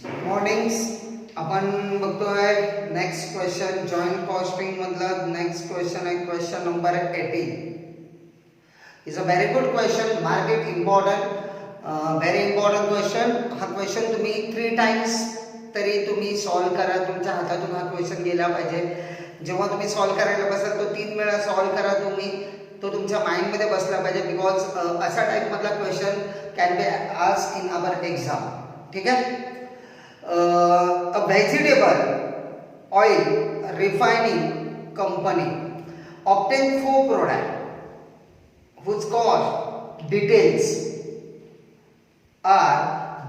Mornings आपण बघतोय next question joint costing मधला नेक्स्ट क्वेश्चन आहे question number 18 is a very good question mark it important very important question हा question तुम्ही 3 times तरी तुम्ही सॉल्व करा तुमच्या हातातून हा क्वेश्चन गेला पाहिजे जेव्हा तुम्ही सॉल्व करायला बसाल तो 3 वेळा सॉल्व करा तुम्ही तो तुमच्या माइंड मध्ये बसला पाहिजे बिकॉज असा टाइप मधला question can be asked in our exam ठीक आहे a vegetable oil refining company obtain 4 products whose cost details are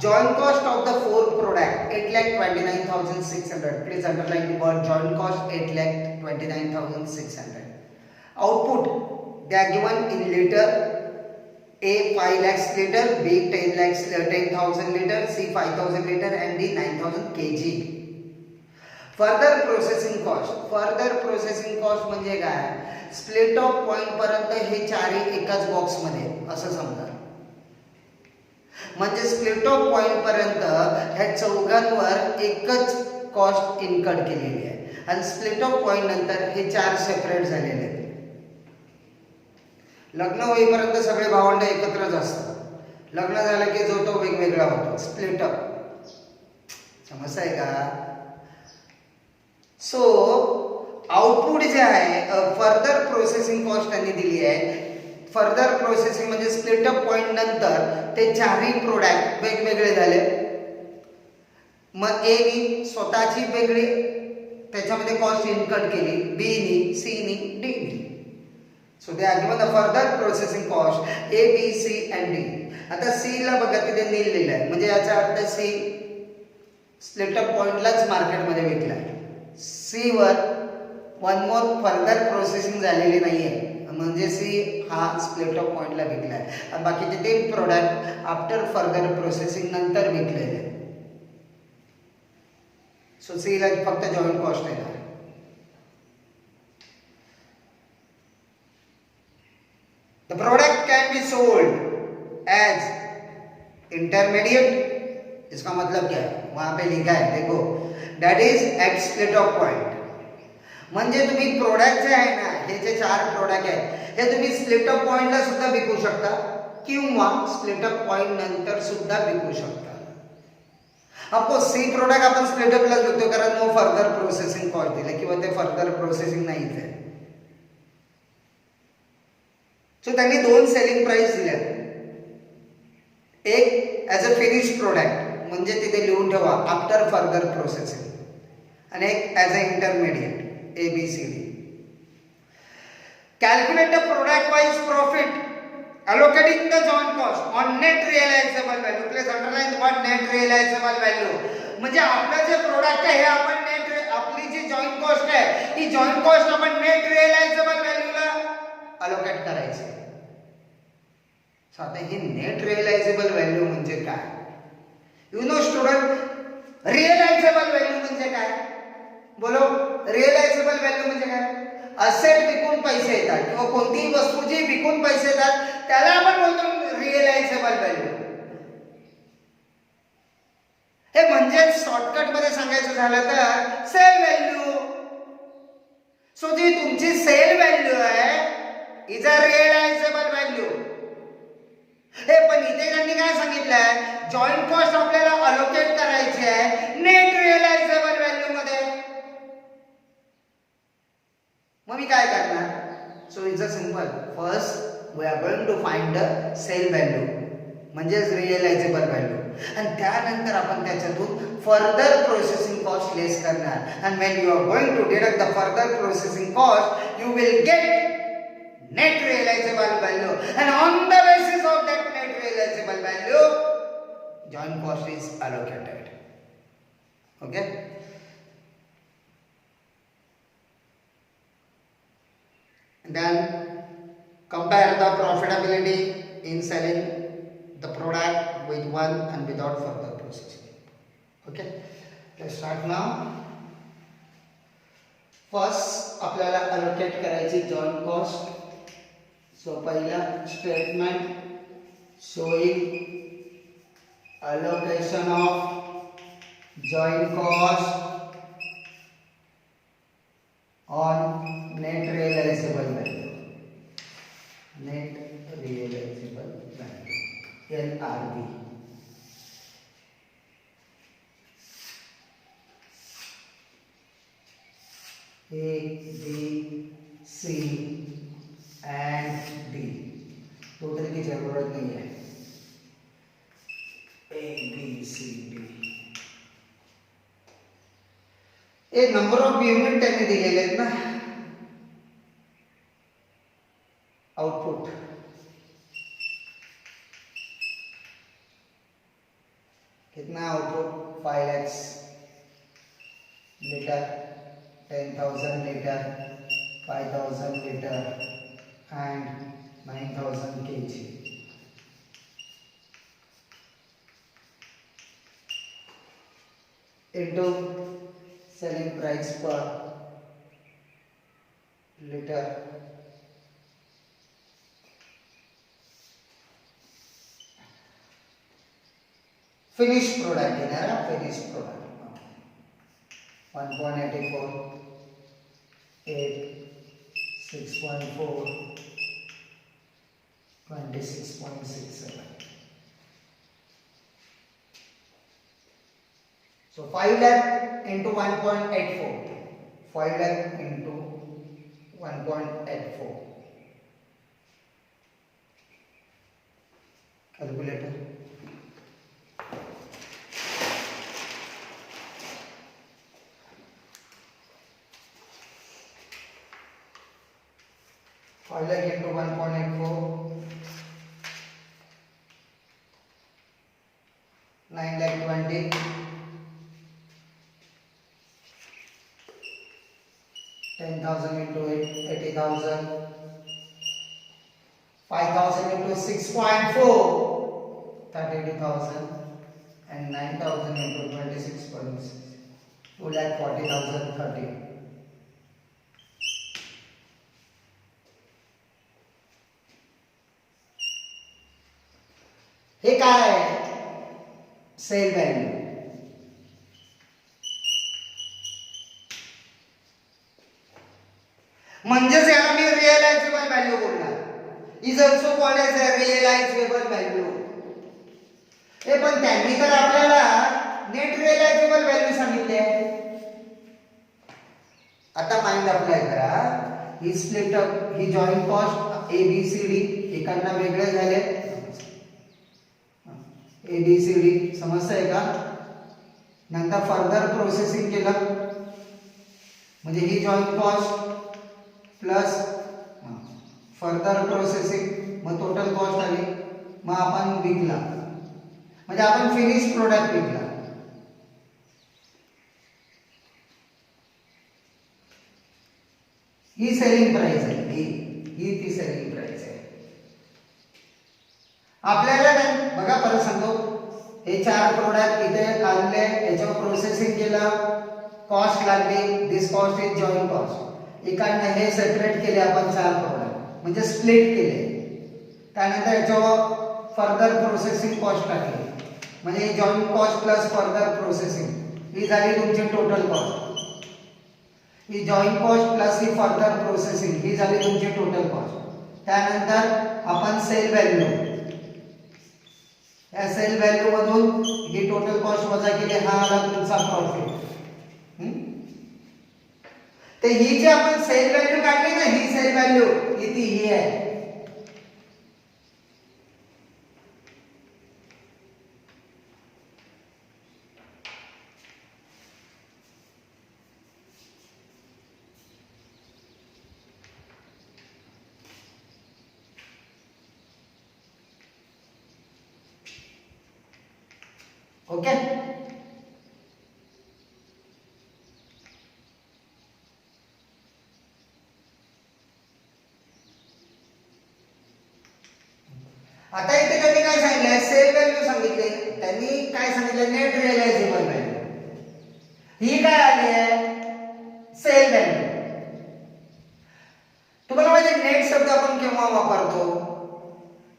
joint cost of the 4 product 8,29,600. Please underline the word joint cost 8,29,600. Output they are given in liter. A 5 lakhs liter, B 10,000 liter, C 5,000 liter and D 9,000 kg. Further processing cost म्हणजे काय split off point पर्यंत हे चारही एकाच box मध्ये असं समजा म्हणजे split off point पर्यंत ह्या चौघांवर एकच कॉस्ट इन्कड केलेली आहे आणि स्प्लिट ऑफ पॉइंट नंतर हे चार सेपरेट झालेले आहेत लग्न होईपर्यंत सगळे भावंड एकत्रच असतात लग्न झालं की जो तो वेगवेगळा होतो स्प्लिट अप समजतंय का सो आउटपुट जे आहे फर्दर प्रोसेसिंग कॉस्ट त्यांनी दिली आहे फर्दर प्रोसेसिंग म्हणजे स्प्लिट अप पॉइंट नंतर ते चारही प्रोडक्ट वेगवेगळे झाले मग ए नी स्वतःची वेगळी त्याच्यामध्ये कॉस्ट इन्कट केली बी नी सी नी डी नी So they are given the further processing cost A, B, C and D. आता C ला बघा तिथे नील लिहिलं आहे म्हणजे याचा अर्थ C स्प्लिट अप पॉइंटलाच मार्केटमध्ये विकलाय C वर वन मोर फर्दर प्रोसेसिंग झालेली नाहीये म्हणजे C हा स्प्लिट अप पॉइंटला विकलाय आणि बाकीचे 3 प्रोडक्ट आफ्टर फर्दर प्रोसेसिंग नंतर विकलेले सो C ला फक्त जॉइंट कॉस्ट आहे The product can be sold as intermediate इसका मतलब क्या है वहां पे लिखा है देखो that is at split of point म्हणजे तुम्ही प्रोडक्ट जे आहे ना हे जे 4 प्रोडक्ट आहेत हे तुम्ही स्प्लिट ऑफ पॉइंटला सुद्धा विकू शकता किंवा स्प्लिट ऑफ पॉइंट नंतर सुद्धा विकू शकता आपको सी प्रोडक्ट आपण स्प्लिट अपलाच विकतो कारण नो फर्दर प्रोसेसिंग कॉस्ट दिले किंवा ते फर्दर प्रोसेसिंग नाहीच आहे सो त्यांनी 2 सेलिंग प्राइस दिल्या एक ॲज अ फिनिश प्रोडक्ट म्हणजे तिथे लिहून ठेवा आफ्टर फर्दर प्रोसेसिंग आणि एक as a intermediate A B C D calculate the product wise profit allocating the joint cost on net realizable value please underline the word net realizable value म्हणजे आपलं जे product आहे हे आपण net आपली जी joint cost आहे ही joint cost आपण net रिअलायझेबल व्हॅल्यूला allocate करायचे आता ही net रिअलायझेबल value म्हणजे काय यू नो स्टुडंट रिअलायझेबल व्हॅल्यू म्हणजे काय बोलो रिअलायझेबल व्हॅल्यू म्हणजे काय असेट विकून पैसे येतात किंवा कोणतीही वस्तू जी विकून पैसे येतात त्याला आपण बोलतो रिअलायझेबल व्हॅल्यू हे म्हणजे शॉर्टकट मध्ये सांगायचं झालं तर सेल व्हॅल्यू सो जी तुमची सेल व्हॅल्यू आहे इज अ रिअलायझेबल व्हॅल्यू हे पण इथे त्यांनी काय सांगितलंय जॉइंट कॉस्ट आपल्याला अलोकेट करायची आहे नेट रिअलायझेबल व्हॅल्यू मध्ये मग मी काय करणार so it's a simple first we are going to find the sale value म्हणजेच रिअलायझेबल व्हॅल्यू आणि त्यानंतर आपण त्याच्यातून फर्दर प्रोसेसिंग कॉस्ट लेस करणार and when you are going to deduct the further processing cost you will get net realizable value and on the basis of that net realizable value joint cost is allocated okay and then compare the profitability in selling the product with one and without further processing okay let's start now first आपल्याला allocate करायची joint cost so पहिला statement showing allocation of joint cost on net realizable value, net realizable value, NRV. A, B, C and D total की जरूरत नहीं है. A, B, C, D. एक number of unit त्यांनी दिलेले आहेत ना. आउटपुट कितना output 5 lakh litre, 10,000 liter, 5,000 liter and 9,000 kg. Into selling price per liter. Finished product घेणार, finished product 1.84, 8, 6.4, 26.67. So 5 lakh into 1.84, 5 lakh into 1.84. Calculator. I like into 1.84, 9 lakh 20, 10,000 into 80,000, 5,000 into 6.4, 32,000 and 9,000 into 26.6, 2,40,000 30. हे काय आहे? Sale value. म्हणजेच याला मी realisable value बोलणार. Is also called as realisable value. हे पण त्यांनी तर आपल्याला नेट रिअलायझेबल व्हॅल्यू सांगितली आहे. आता माइंड अप्लाय करा. ही स्प्लिट अप, ही joint cost A B C D एकांना वेगळे झाले. ABCD समजतंय का? नंतर फर्दर प्रोसेसिंग केलं म्हणजे ही joint cost plus further processing, मग टोटल कॉस्ट आली. मग आपण विकला म्हणजे आपण फिनिश प्रोडक्ट विकला. ही सेलिंग प्राइस आहे. ही ती सेलिंग प्राइस आहे. आपल्याला बघा परत सांगतो, हे 4 प्रोडक्ट इथे आणले, याच्यावर प्रोसेसिंग केलं, कॉस्ट लागली. This cost is joint cost. एकाने हे सेपरेट केले आपण 4 प्रोडक्ट म्हणजे स्प्लिट केले. त्यानंतर याच्यावर फर्दर प्रोसेसिंग कॉस्ट टाकली म्हणजे ही joint cost plus further processing ही झाली तुमची टोटल कॉस्ट. ही जॉइंट कॉस्ट प्लस ही फर्दर प्रोसेसिंग ही झाली तुमची टोटल कॉस्ट. त्यानंतर आपण सेल व्हॅल्यू, या सेल व्हॅल्यू मधून ही टोटल कॉस्ट वजा केली, हा आला तुमचा प्रॉफिट. तर ही जी आपण सेल व्हॅल्यू काढली ना, ही सेल व्हॅल्यू किती ही आहे. ओके. आता इथे त्यांनी काय सांगितलं, सेल व्हॅल्यू सांगितले. त्यांनी काय सांगितलं, नेट रिअलायझेबल व्हॅल्यू. ही काय आली आहे, सेल व्हॅल्यू. तुम्हाला माहिती नेट शब्द आपण केव्हा वापरतो,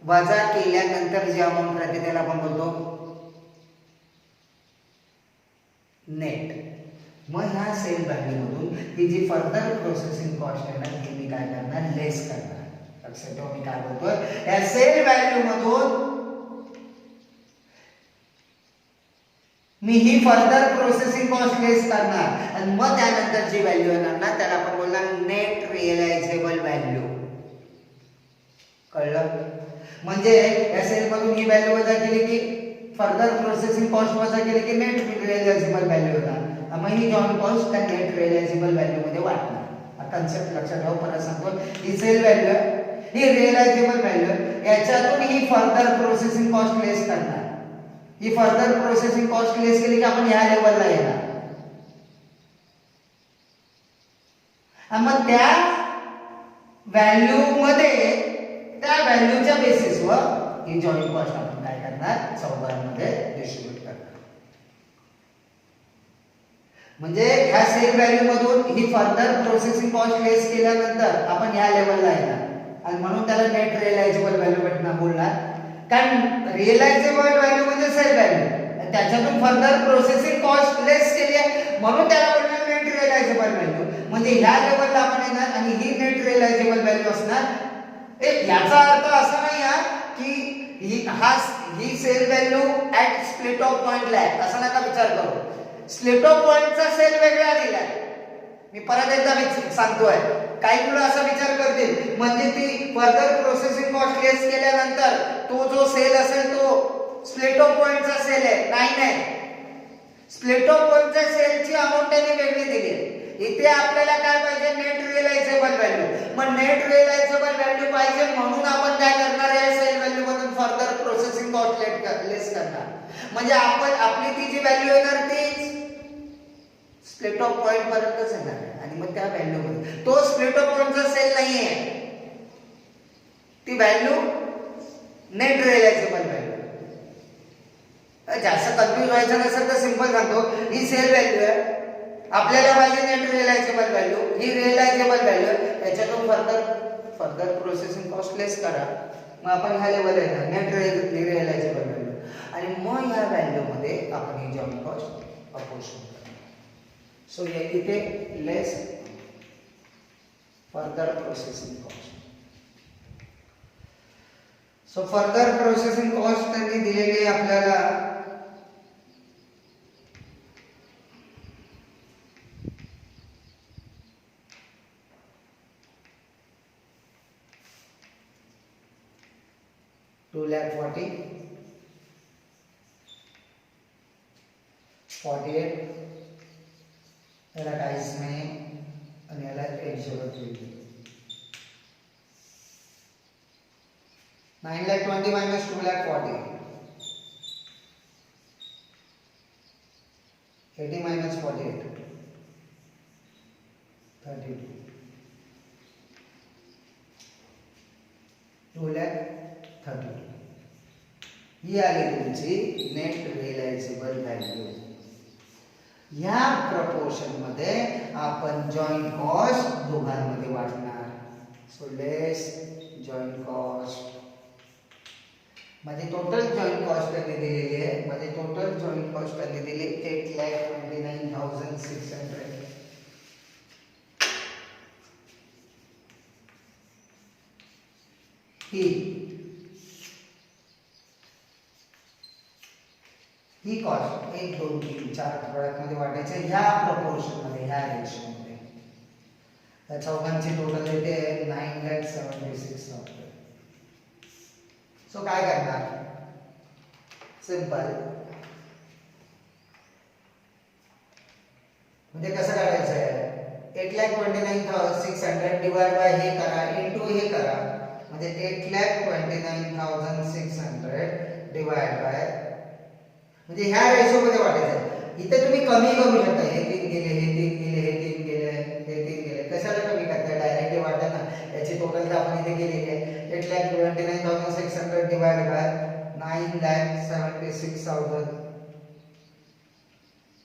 वजा केल्यानंतर जी अमाउंट राहते त्याला आपण बोलतो नेट. मग ह्या सेल व्हॅल्यूमधून ही जी फर्दर प्रोसेसिंग कॉस्ट आहे ना ही मी काय करणार लेस करणार. लक्षात ठेवा मी काय बोलतोय, या सेल व्हॅल्यूमधून मी ही फर्दर प्रोसेसिंग कॉस्ट लेस करणार आणि मग त्यानंतर जी व्हॅल्यू येणार ना त्याला आपण बोलणार नेट रिअलायझेबल व्हॅल्यू. कळलं? म्हणजे या सेल मधून ही व्हॅल्यू वजा केली की फर्दर प्रोसेसिंग कॉस्ट वजा केली की नेट रिअलायझेबल व्हॅल्यू होणार. मग ही जॉईंट कॉस्ट त्या नेट रिअलायझेबल व्हॅल्यू मध्ये वाटणार. हा कन्सेप्ट लक्षात ठेवा. परत सांगतो, ही सेल व्हॅल्यू ही रिअलायझेबल व्हॅल्यू याच्यातून ही फर्दर प्रोसेसिंग कॉस्ट लेस करणार. ही फर्दर प्रोसेसिंग कॉस्ट लेस केली की आपण ह्या लेवलला येणार. आणि मग त्या व्हॅल्यू मध्ये त्या व्हॅल्यूच्या बेसिसवर ही जॉईंट कॉस्ट आपण काय करणार चौघांमध्ये डिस्ट्रीब्यूट करणार. म्हणजे ह्या सेल व्हॅल्यू मधून ही फर्दर प्रोसेसिंग कॉस्ट लेस केल्यानंतर आपण ह्या लेवलला येणार आणि म्हणून त्याला नेट रिअलायझेबल व्हॅल्यू भेटणार बोलणार. कारण रिअलायझेबल व्हॅल्यू म्हणजे सेल व्हॅल्यू त्याच्यातून फर्दर प्रोसेसिंग कॉस्ट लेस केली आहे म्हणून त्याला बोलणार नेट रिअलायझेबल व्हॅल्यू. म्हणजे ह्या लेवलला आपण येणार आणि ही नेट रिअलायझेबल व्हॅल्यू असणार. याचा अर्थ असा नाही की ही sale value at split of पॉइंटला आहे असा नका विचार करू. स्प्लिट ऑफ पॉइंटचा सेल वेगळा दिलाय. मी परत एकदा सांगतोय, काही मुलं असा विचार करतील म्हणजे ती फर्दर प्रोसेसिंग कॉस्ट लेस केल्यानंतर तो जो सेल असेल तो स्प्लिट ऑफ पॉइंटचा सेल आहे. नाही, स्प्लिट ऑफ पॉइंटच्या सेलची अमाउंट त्यांनी वेगळी दिली आहे. इथे आपल्याला काय पाहिजे नेट रिअलायझेबल व्हॅल्यू. मग नेट रिअलायझेबल व्हॅल्यू पाहिजे म्हणून आपण काय करणार आहे सेल व्हॅल्यू मधून फर्दर प्रोसेसिंग कॉस्ट लेस करणार. म्हणजे आपण आपली ती जी व्हॅल्यू येणार ती स्प्लिट ऑफ पॉइंट पर्यंतच येणार आहे आणि मग त्या व्हॅल्यू मध्ये तो स्प्लिट ऑफ पॉइंटचा सेल नाहीये, ती व्हॅल्यू नेट रिअलायझेबल व्हॅल्यू. जास्त कन्फ्युज व्हायचं नसेल तर सिंपल सांगतो, ही सेल व्हॅल्यू आहे आपल्याला पाहिजे नेट रिअलायझेबल व्हॅल्यू. ही रिअलायझेबल व्हॅल्यू याच्यातून फर्दर प्रोसेसिंग कॉस्ट लेस करा मग आपण ह्या लेवल येणार नेट रिअलायझेबल व्हॅल्यू आणि मग ह्या व्हॅल्यू मध्ये आपण ही जॉईंट कॉस्ट अपोर्शन करणार. सो इथे less further processing cost. So further processing cost त्यांनी दिलेली आपल्याला 2,40,000 48 याला काहीच नाही आणि याला 803 9,20,000 minus 2,40,000 80 minus 48 32 2,32 ही आली तुमची नेट रिअलायझेबल व्हॅल्यू. या प्रपोर्शन मध्ये आपण जॉईंट कॉस्ट दोघांमध्ये वाटणार. सो लेस जॉईंट कॉस्ट म्हणजे टोटल जॉईंट कॉस्ट त्यांनी दिलेली आहे. म्हणजे टोटल जॉईंट कॉस्ट त्यांनी दिली 8,29,600. ही कॉस्ट 1 2 3 4 प्रोडक्ट मध्ये वाटायचे ह्या प्रपोर्शन मध्ये ह्या रेशो मध्ये. त्या चौघांची टोटल येते 9,76,000. सो काय करणार सिंपल म्हणजे कसं काढायचं आहे 8,29,600 डिवाइड बाय हे करा इनटू हे करा म्हणजे 8,29,600 डिवाइड बाय म्हणजे ह्या रेशो मध्ये वाटायचं. इथे तुम्ही कमी करू शकता हे 3 गेले हे 3 गेले हे 3 गेले हे 3 गेले कशाला कमी करता डायरेक्टली वाटा ना. याची टोटल तर आपण इथे केलेली आहे 8,29,600 डिवाइड बाय 9,76,000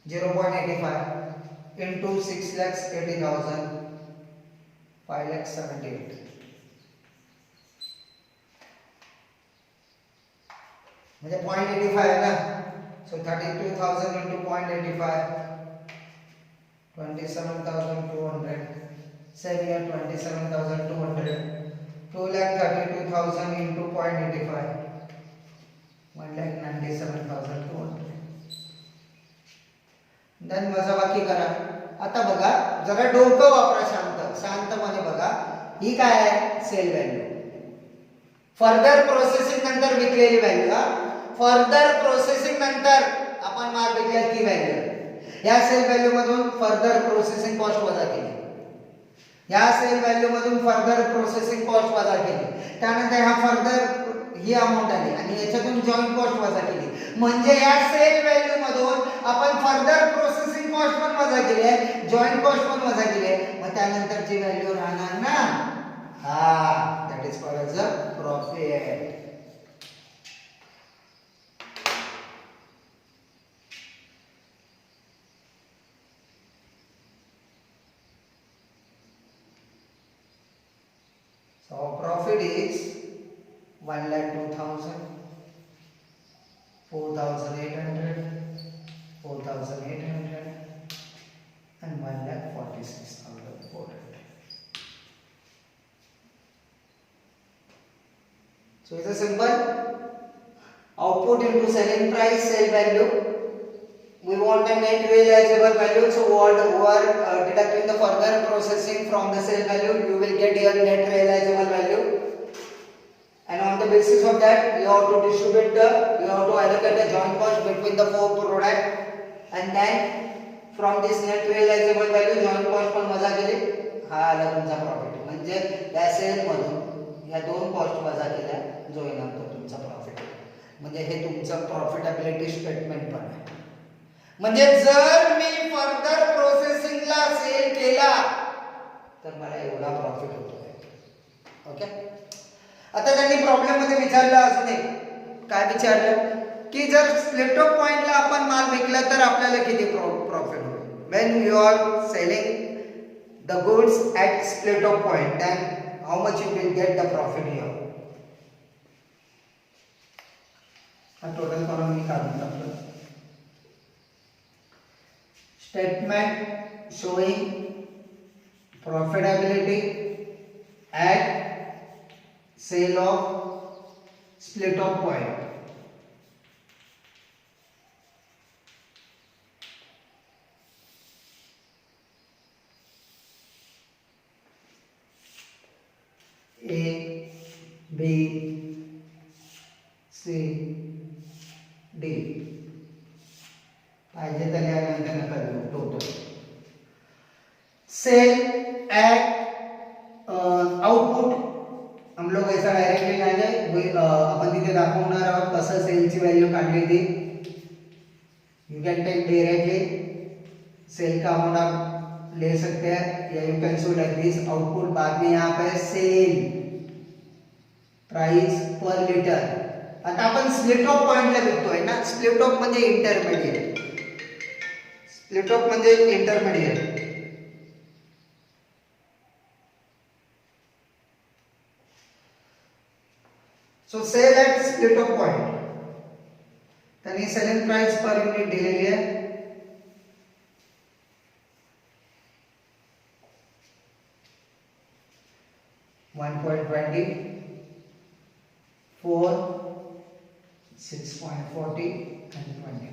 0.85 into 6,80,000 5,78,000 म्हणजे 0.85 आहे ना. सो 32,000 into 0.85 27,200. Same here 27,200. 2,32,000 into 0.85. 1,97,200. Then वजाबाकी करा. आता बघा जरा डोकं वापरा, शांतपणे बघा. ही काय आहे? Sale value. फर्दर प्रोसेसिंग नंतर विकलेली व्हॅल्यू. फर्दर प्रोसेसिंग नंतर आपण माल विकला ती व्हॅल्यू. या सेल व्हॅल्यू मधून फर्दर प्रोसेसिंग कॉस्ट वजा केली. या सेल व्हॅल्यू मधून फर्दर प्रोसेसिंग कॉस्ट वजा केली. त्यानंतर हा फर्दर ही अमाउंट आली आणि याच्यातून जॉइंट कॉस्ट वजा केली. म्हणजे या सेल व्हॅल्यू मधून आपण फर्दर प्रोसेसिंग कॉस्ट पण वजा केली आहे, जॉइंट कॉस्ट पण वजा केली आहे. मग त्यानंतरची व्हॅल्यू राहणार ना, that is called as a profit. So profit is 1,02,000, 4,800, 4,800 and 1,46,400. So it's a simple output into selling price, sale value. We want a net realizable value, so what deducting the further processing from the sale value, you will get your net realizable value. And on the basis of that, you have to distribute you have to allocate the joint cost between the four product, and then from this net realizable value joint cost पण वजा केली. हा आला तुमचा profit. म्हणजे या cell मधून या दोन कॉस्ट वजा केल्या जो येणार तो तुमचा प्रॉफिट. म्हणजे हे तुमचं प्रॉफिटेबिलिटी स्टेटमेंट पण आहे. म्हणजे जर मी फर्दर प्रोसेसिंगला सेल केला तर मला एवढा प्रॉफिट होतोय. ओके. आता त्यांनी प्रॉब्लेम मध्ये विचारलं अजून एक. काय विचारलं की जर स्प्लिट ऑफ पॉइंटला आपण माल विकला तर आपल्याला किती प्रॉफिट होईल. When you are selling the goods at split off point, then how much you will get the profit here. हा टोटल कॉलम मी काढून टाकलं. Statement showing profitability at sale of split of point. A, B, C, D. पाहिजे तर यानंतर नका देऊ. Total sale eight output हम लोग ऐसा डायरेक्टली नाही जाए. आपण तिथे दाखवणार आहोत कसं सेलची व्हॅल्यू काढली ती. You can take directly sale का अमाउंट आप ले सकते हैं, या you can show like this output. बाद में यहाँ पे सेल प्राइस पर लीटर. आता आपण स्प्लिट ऑफ पॉइंटला विकतोय ना. स्प्लिट ऑफ म्हणजे इंटरमिडिएट. स्प्लिट ऑफ म्हणजे intermediate. So sale at split off point. त्यांनी सेलिंग प्राइस पर युनिट दिलेली आहे. $1.20, 4, 6.40 and 20.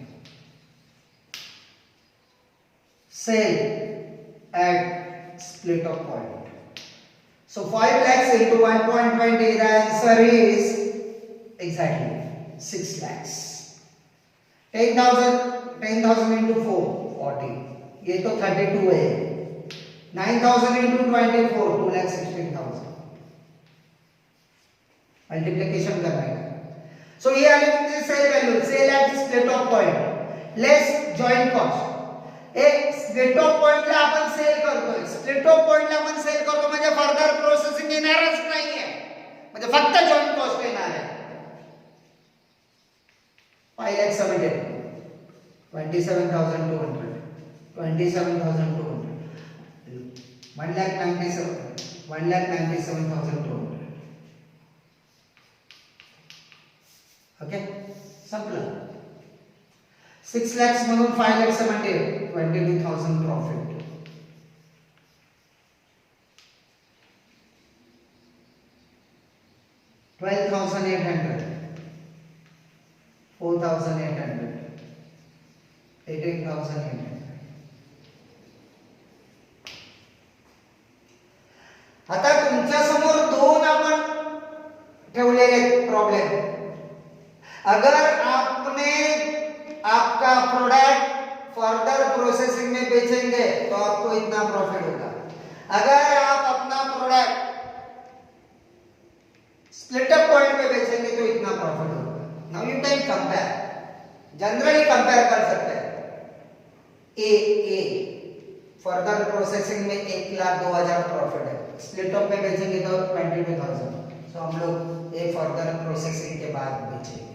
Sale at split of point. So 5 lakhs into 1.20, the answer is exactly 6 lakhs. 10,000 into 4, 40. ये तो 32 है. 9,000 into 24, 2,16,000. Multiplication करना है. सो ये आले तुमचे sale value. Sale at split off point less joint cost. एक स्प्लिट ऑफ पॉइंटला आपण सेल करतोय. स्प्लिट ऑफ पॉइंटला आपण सेल करतो म्हणजे फर्दर प्रोसेसिंग येणारच नाहीये, म्हणजे फक्त जॉइंट कॉस्ट येणार आहे. 5,70,000, 27,200, 27,200, 1,97,200. ओके. संपलं. 6 lakhs मधून 5,70,000, 22,000 प्रॉफिट. 12,800, 4,800, 18,800. आता तुमच्या समोर दोन आपण ठेवलेले प्रॉब्लेम. अगर आपने आपका प्रोडक्ट फर्दर प्रोसेसिंग में बेचेंगे तो आपको इतना प्रॉफिट होगा. अगर आप अपना प्रोडक्ट स्प्लिटअप पॉइंट पे बेचेंगे तो इतना प्रॉफिट होगा. Now you can compare, generally compare कर सकते हैं. ए फर्दर प्रोसेसिंग में 1,02,000 प्रॉफिट है, स्प्लिटअप में बेचेंगे तो 22,000. सो हम लोग ए फर्दर प्रोसेसिंग के बाद बेचेंगे.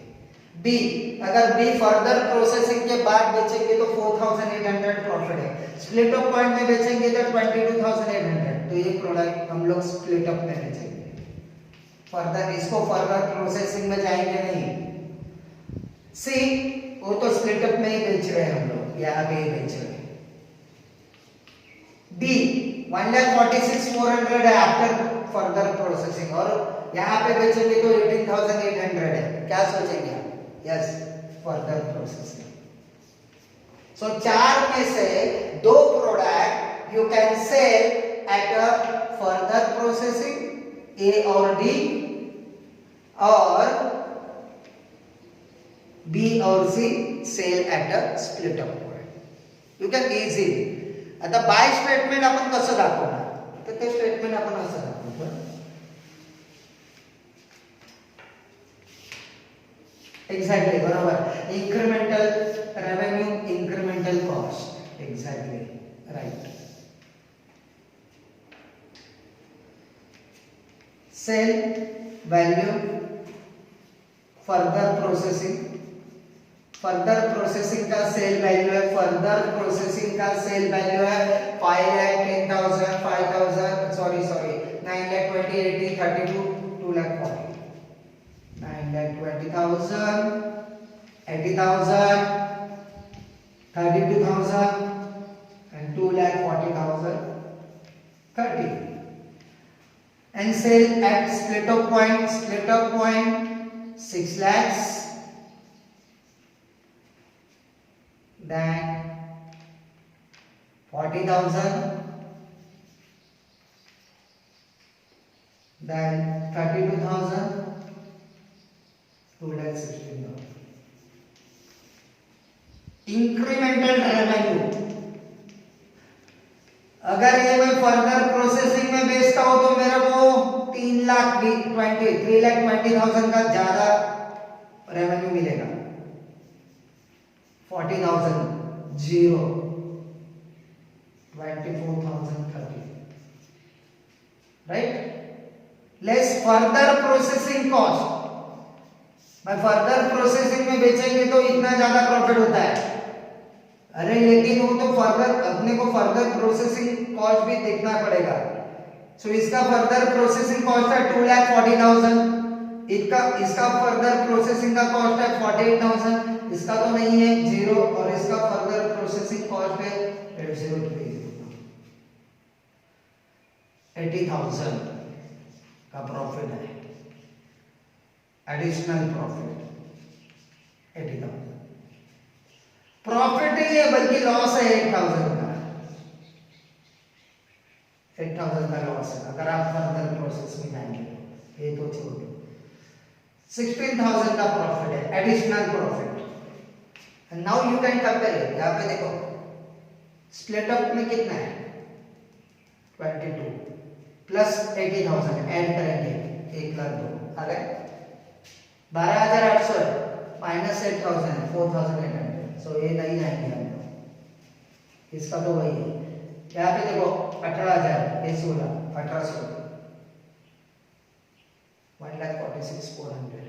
बी, अगर बी फर्दर प्रोसेसिंग के बाद बेचेंगे तो 4,800 प्रॉफिट है, स्प्लिटअप पॉइंट में बेचेंगे तो 22,800. तो ये प्रोडक्ट हम लोग स्प्लिटअप में बेचेंगे. फर्दर इसको फर्दर प्रोसेसिंग में जाएंगे नहीं. सी, वो तो स्प्लिटअप में ही बेच रहे हैं हम लोग, यहाँ पे ही बेच रहे हैं. डी 1,46,400 है आफ्टर फर्दर प्रोसेसिंग, और यहाँ पे बेचेंगे तो 18,800 है. क्या सोचेंगे आप? Yes, further processing. सो चार में से दो product you can sell at a further processing, A और डी, और बी और C sell at a split up point. You can easily. आता बाय स्टेटमेंट आपण कसं दाखवणार, तर ते स्टेटमेंट आपण असं दाखवतो. एक्झॅक्टली बरोबर. Incremental revenue, incremental cost. Exactly right. Sale value further processing, further processing का सेल वैल्यू है, फर्दर प्रोसेसिंग का सेल वैल्यू है 5,10,000, 5,000, sorry 9,20,000, 80,000, 32, 2,40,000, 9,20,000, 80,000, 32,000 and 2,40,000, 30. And sell at split-up point 6 lakhs, then 40,000, then 32,000, 2,16,000. Incremental revenue, अगर ये मैं further processing में बेचता हूं तो मेरे को 3,20,000 का ज्यादा रेवेन्यू मिलेगा. 40,000 zero, 24,000 30, right. Less further processing cost. मैं फर्दर प्रोसेसिंग में बेचेंगे तो इतना ज्यादा प्रॉफिट होता है. अरे लेकिन वो तो फर्दर अपने को फर्दर प्रोसेसिंग कॉस्ट भी देखना पड़ेगा. सो इसका फर्दर प्रोसेसिंग कॉस्ट है 2,40,000, इसका फर्दर प्रोसेसिंग का कॉस्ट है 48,000, इसका तो नहीं है जीरो, और इसका फर्दर प्रोसेसिंग कॉस्ट है 80,000 का प्रॉफिट है. Additional profit 80,000. प्रॉफिट नहीं है बल्कि लॉस है 8,000 का. 8,000 का लॉस है अगर आप फर्दर प्रोसेस में जाएंगे. ये तो छोड़ दो. 16,000 का प्रॉफिट है, additional profit. Now you can compare. यहाँ पे देखो स्प्लिट अप में कितना है 22 प्लस 80,000 ऐड करेंगे 1,02,000 आ गए. 12,800 माइनस 8,000 4,800. सो ये नहीं जाएंगे हम लोग. इसका तो वही है. यहाँ पे देखो 18,000, ये 16, 1,800, 1,46,400.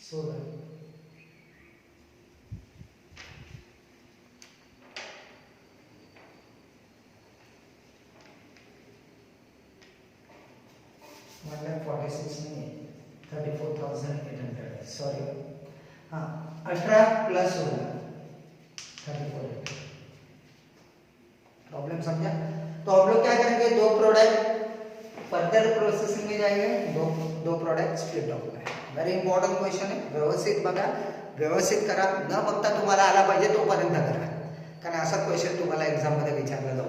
So that 1,46 नहीं है 34,800. सॉरी, हाँ 18 प्लस 16 34। प्रॉब्लम समझा? तो हम लोग क्या करेंगे, दो प्रोडक्ट फर्दर प्रोसेसिंग में जाएंगे, दो प्रोडक्ट स्प्लिट होणार आहे. व्हेरी इम्पॉर्टंट क्वेश्चन आहे. व्यवस्थित बघा, व्यवस्थित करा. न बघता तुम्हाला आला पाहिजे तोपर्यंत करा, कारण असा क्वेश्चन तुम्हाला एक्झाम मध्ये विचारला जाऊ